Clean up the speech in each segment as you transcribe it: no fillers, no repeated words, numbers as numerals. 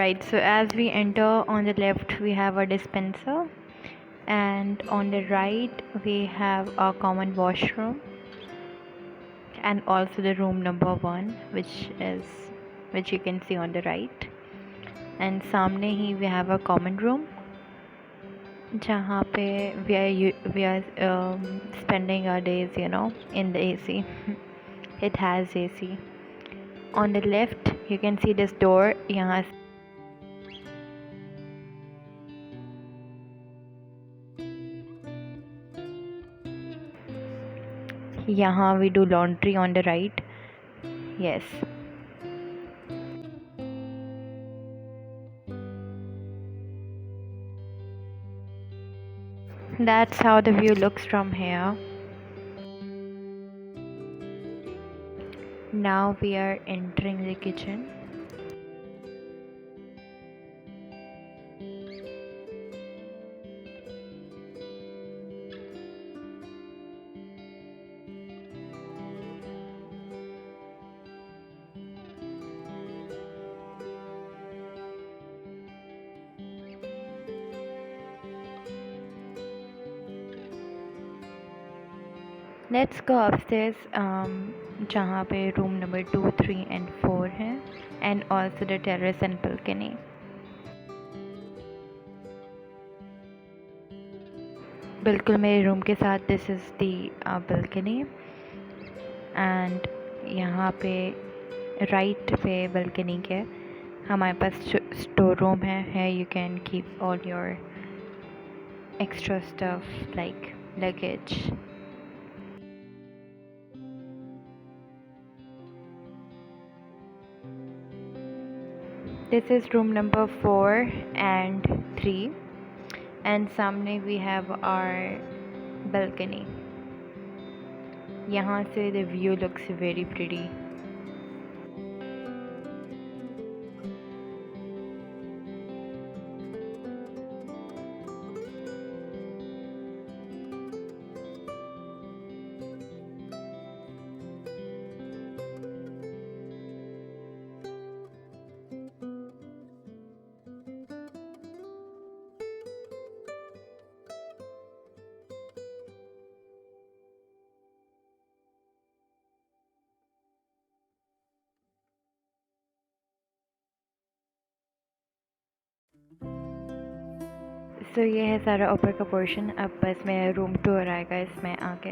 Alright, so as we enter, on the left we have a dispenser, and on the right we have a common washroom, and also the room number 1, which you can see on the right. And सामने ही we have a common room जहाँ पे we are spending our days, in the AC. It has AC. On the left you can see this door. यहाँ we do laundry on the right. Yes. That's how the view looks from here. Now we are entering the kitchen. Let's go upstairs, जहाँ पे room number 2, 3 and 4 है, and also the terrace and balcony. बिल्कुल मेरे room के साथ this is the balcony, and यहाँ पे right पे balcony के हमारे पास store room है. Here you can keep all your extra stuff like luggage. This is room number 4 and 3, and सामने we have our balcony. यहाँ से the view looks very pretty. So ये है सारा ऊपर का पोर्शन. अब बस मेरा रूम टूर आएगा इसमें आके.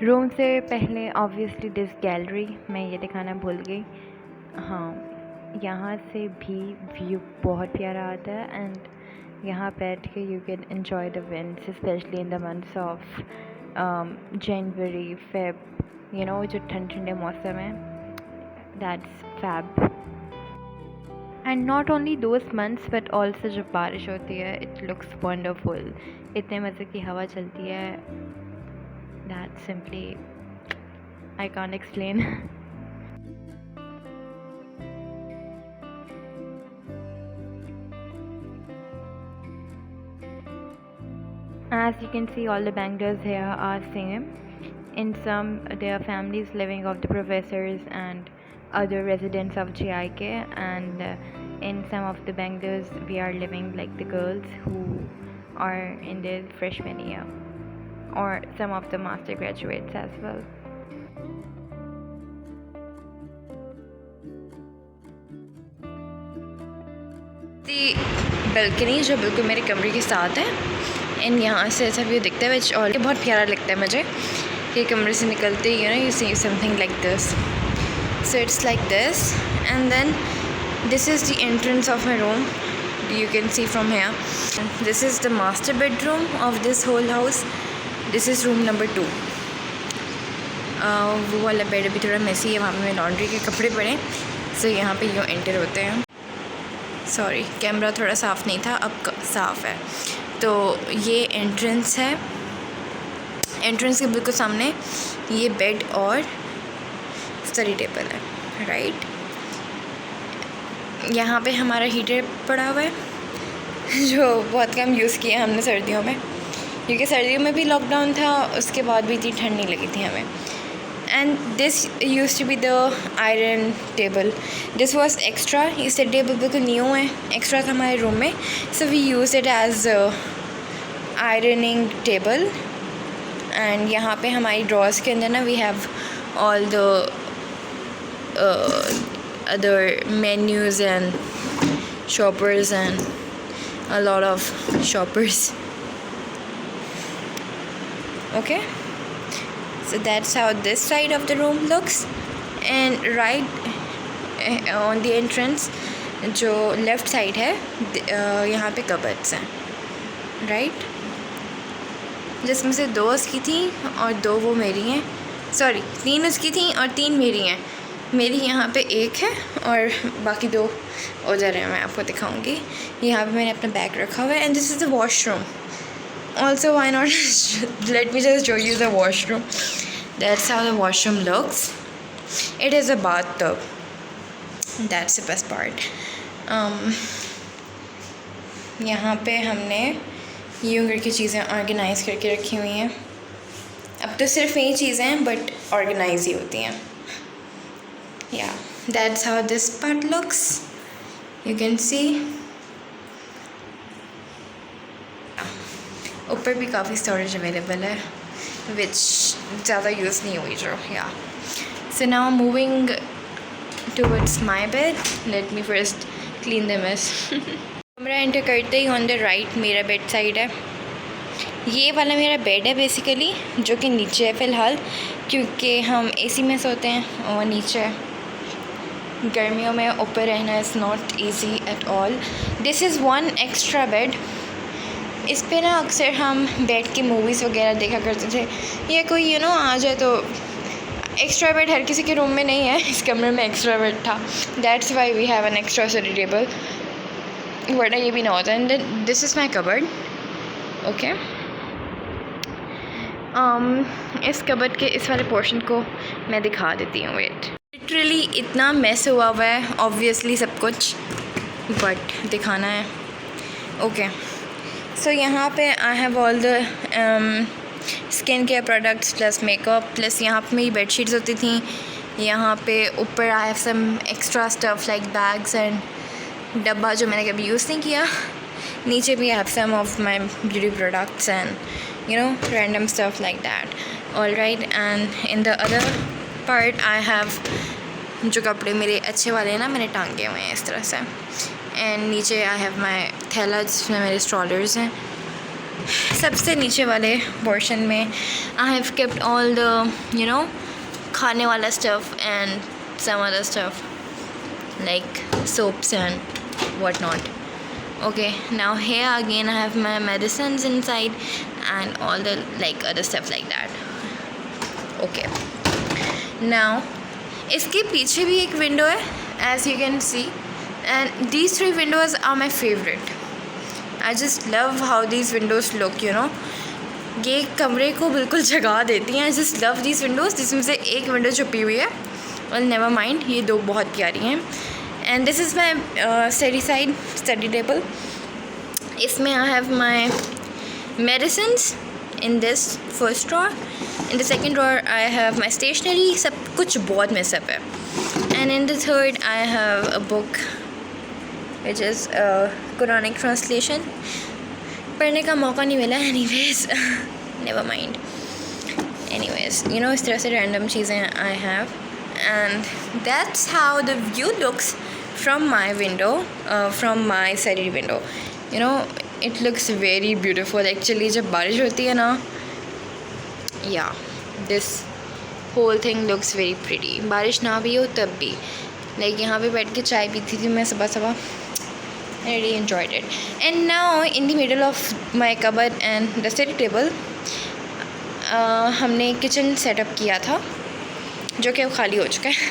रूम से पहले ऑब्वियसली दिस गैलरी मैं ये दिखाना भूल गई. हाँ, यहाँ से भी व्यू बहुत प्यारा आता है, एंड यहाँ बैठ के you can enjoy the winds, specially in the months of January, Feb, जो ठंडे मौसम है. That's fab. And not only those months but also जब बारिश होती है, इट लुक्स वंडरफुल. इतने मज़े की हवा चलती है, that simply I can't explain. As you can see, all the Bangladesh here are same. In some, there are families living of the professors and other residents of JIK, and in some of the Bangladesh, we are living like the girls who are in their freshman year, or some of the master graduates as well. The balcony जो बिल्कुल मेरे कमरे के साथ है, and यहाँ से ऐसा व्यू दिखता है, विच और बहुत प्यारा लगता है मुझे. ये कमरे से निकलते ही you see something like this. So it's like this, and then this is the entrance of my room. You can see from here. This is the master bedroom of this whole house. This is room number 2. वो वाला bed अभी थोड़ा Messi है, वहाँ पे laundry के कपड़े पड़े. सो यहाँ पे यूँ एंटर होते हैं. सॉरी, कैमरा थोड़ा साफ़ नहीं था, अब साफ़ है. तो ये एंट्रेंस है. एंट्रेंस के बिल्कुल सामने ये बेड और स्टडी टेबल है, राइट. यहाँ पे हमारा हीटर पड़ा हुआ है जो बहुत कम यूज़ किया हमने सर्दियों में. क्योंकि सर्दियों में भी लॉकडाउन था, उसके बाद भी इतनी ठंड नहीं लगी थी हमें. And this used to be the iron table. This was extra. इस टेबल बिल्कुल न्यू है, एक्स्ट्रा था हमारे रूम में. So we used it as ironing table. And यहाँ पे हमारी drawers के अंदर ना we have all the other menus and shoppers and a lot of shoppers. Okay. So that's how this side of the room looks. And right on the entrance, जो left side है, यहाँ पे cupboards हैं, right? जिसमें से 2 उसकी थी और 2 वो मेरी हैं. Sorry, 3 उसकी थी और 3 मेरी हैं. मेरी यहाँ पे 1 है और बाकी 2 उधर है. मैं आपको दिखाऊंगी. यहाँ पे मैंने अपना बैग रखा हुआ है. And this is the washroom. Also, why not let me just show you the washroom. That's how the washroom looks. It is a bathtub. That's the best part. यहाँ पे हमने यूँ करके चीज़ें ऑर्गेनाइज़ करके रखी हुई हैं. अब तो सिर्फ यही चीज़ें हैं बट ऑर्गेनाइज ही होती हैं. Yeah, that's how this part looks. You can see. ऊपर भी काफ़ी स्टोरेज अवेलेबल है विच ज़्यादा यूज़ नहीं हुई जो. या so now moving towards my bed. Let me first clean the mess. कमरा एंटर करते ही ऑन द राइट मेरा बेड साइड है. ये वाला मेरा बेड है बेसिकली, जो कि नीचे है फ़िलहाल क्योंकि हम एसी में सोते हैं और नीचे गर्मियों में ऊपर रहना is not easy at all. This is one extra bed. इस पे ना अक्सर हम बैठ के मूवीज़ वगैरह देखा करते थे, या कोई आ जाए तो. एक्स्ट्रा बेड हर किसी के रूम में नहीं है. इस कमरे में एक्स्ट्रा बेड था. That's why we have an extra study table, वरना ये भी ना होता. And this is my cupboard. Okay. इस कबर्ड के इस वाले पोर्शन को मैं दिखा देती हूँ. वेट. लिटरली इतना मैस हुआ हुआ है ऑब्वियसली सब कुछ, बट दिखाना है. ओके. सो यहाँ पे I have all the skin care products plus makeup plus यहाँ पे मेरी बेडशीट्स होती थी. यहाँ पे ऊपर I have some extra stuff like bags and डब्बा जो मैंने कभी यूज़ नहीं किया. नीचे भी I have some of my beauty products and random stuff like that. All right. And in the other part I have जो कपड़े मेरे अच्छे वाले हैं ना, मैंने टांगे हुए हैं इस तरह से. एंड नीचे आई हैव माई थैला जिसमें मेरे स्ट्रॉलर्स हैं. सबसे नीचे वाले पोर्शन में I have kept all the खाने वाला stuff and some other stuff like soaps and what not. Okay. Now here again I have my medicines inside and all the like other stuff like that. Okay. Now इसके पीछे भी एक window है as you can see. And these 3 windows are my favorite. I just love how these windows look, ये कमरे को बिल्कुल जगा देती हैं. I just love these windows. जिसमें से एक विंडो छुपी हुई है. Well, never mind. ये 2 बहुत प्यारी हैं. And this is my study table. इसमें I have my medicines in this first drawer. In the second drawer I have my stationery. सब कुछ बहुत mess up है. And in the third I have a book which is Quranic translation. पढ़ने का मौका नहीं मिला anyways. Never mind. Anyways, इस तरह से random चीज़ें I have. And that's how the view looks from my window, from my study window. It looks very beautiful actually. जब बारिश होती है ना, yeah, this whole thing looks very pretty. बारिश ना भी हो तब भी. Like यहाँ पे बैठ के चाय पीती थी मैं सुबह. I really enjoyed it. And now in the middle of my cupboard and the study table, हमने किचन सेटअप किया था जो कि अब खाली हो चुका है.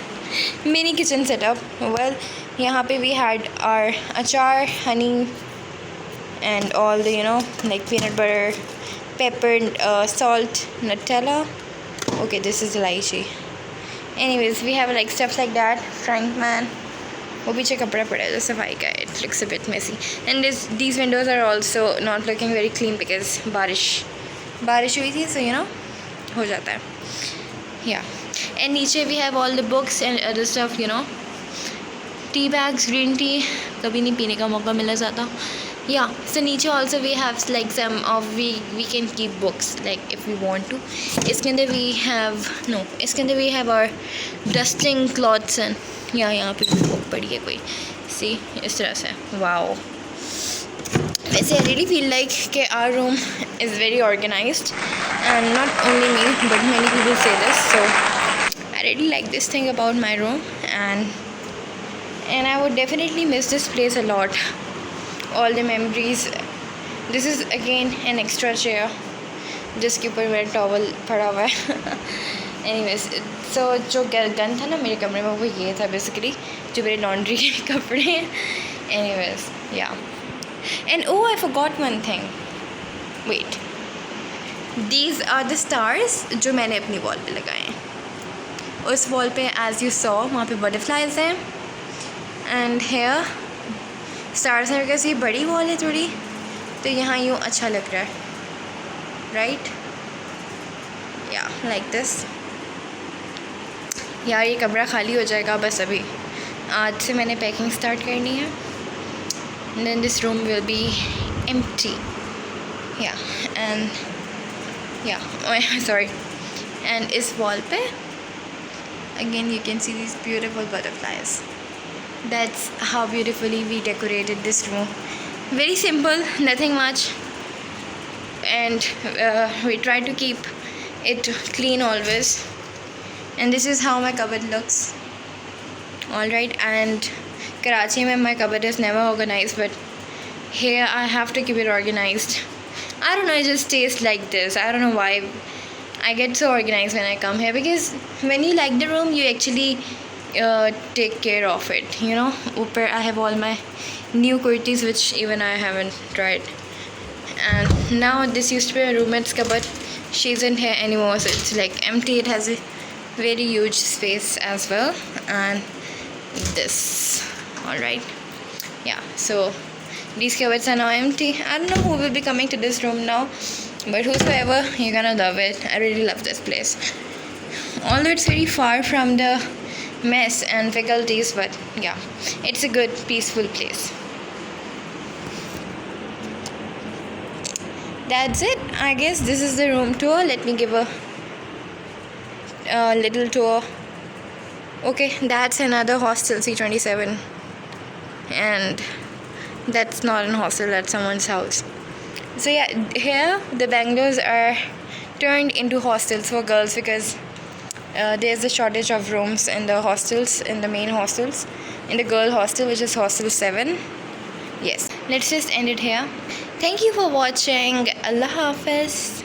Mini kitchen setup. वेल, यहाँ पे we had our अचार, honey and all the like peanut butter, pepper, salt, Nutella. Okay, this is lychee. Anyways, we have like stuff like that. Frying pan. वो पीछे कपड़ा पड़ा है जो सफाई का है. It looks a bit messy. And these windows are also not looking very clean because बारिश बारिश हुई थी, सो हो जाता है। या एंड नीचे we have all the books and other stuff, tea bags, green tea कभी नहीं पीने का मौका मिला ज़्यादा। या सो नीचे also we have like some of we can keep books like if we want to. इसके अंदर वी हैव इसके अंदर we have our dusting cloths and यहाँ पे भी बुक पड़ी है कोई, सी इस तरह से। वाओ, वैसे आई रियली फील लाइक कि our room is very organised and not only me but many people say this, so I really like this thing about my room and I would definitely miss this place a lot. All the memories. This is again an extra chair जिसके ऊपर मेरा towel पड़ा हुआ है। Anyways, so जो gun था ना मेरे कमरे में वो ये था बेसिकली, जो मेरे लॉन्ड्री के कपड़े हैं। Anyways, yeah. And oh, I forgot one thing. Wait. These are the stars जो मैंने अपनी वॉल पे लगाए हैं। उस वॉल पे as you saw वहाँ पे बटरफ्लाइज हैं एंड हेयर स्टार्स हैं, बिकॉज ये बड़ी वॉल है थोड़ी, तो यहाँ यूँ अच्छा लग रहा है, राइट? या लाइक दिस। यार ये कमरा खाली हो जाएगा बस अभी, आज से मैंने पैकिंग स्टार्ट करनी है, then this room will be empty. या एंड या सॉरी, एंड इस वॉल पे again you can see this beautiful butterflies. That's how beautifully we decorated this room. Very simple, nothing much, and we try to keep it clean always. And this is how my cupboard looks. All right, and Karachi mein my cupboard is never organized, but here I have to keep it organized. I don't know, it just tastes like this. I don't know why I get so organized when I come here, because when you like the room you actually take care of it, ऊपर I have all my new kurtis which even I haven't tried, and now this used to be my roommate's cupboard. She isn't here anymore, so it's like empty. It has a very huge space as well, and this, all right. Yeah, so these cupboards are now empty. I don't know who will be coming to this room now, but whosoever, you're gonna love it. I really love this place, although it's very far from the mess and faculties, but yeah, it's a good peaceful place. That's it, I guess. This is the room tour. Let me give a little tour. Okay, that's another hostel, C27, and that's not an hostel, that's someone's house. So yeah, here the bungalows are turned into hostels for girls because there's a shortage of rooms in the hostels, in the main hostels, in the girl hostel, which is hostel 7. Yes, let's just end it here. Thank you for watching. Allah Hafiz.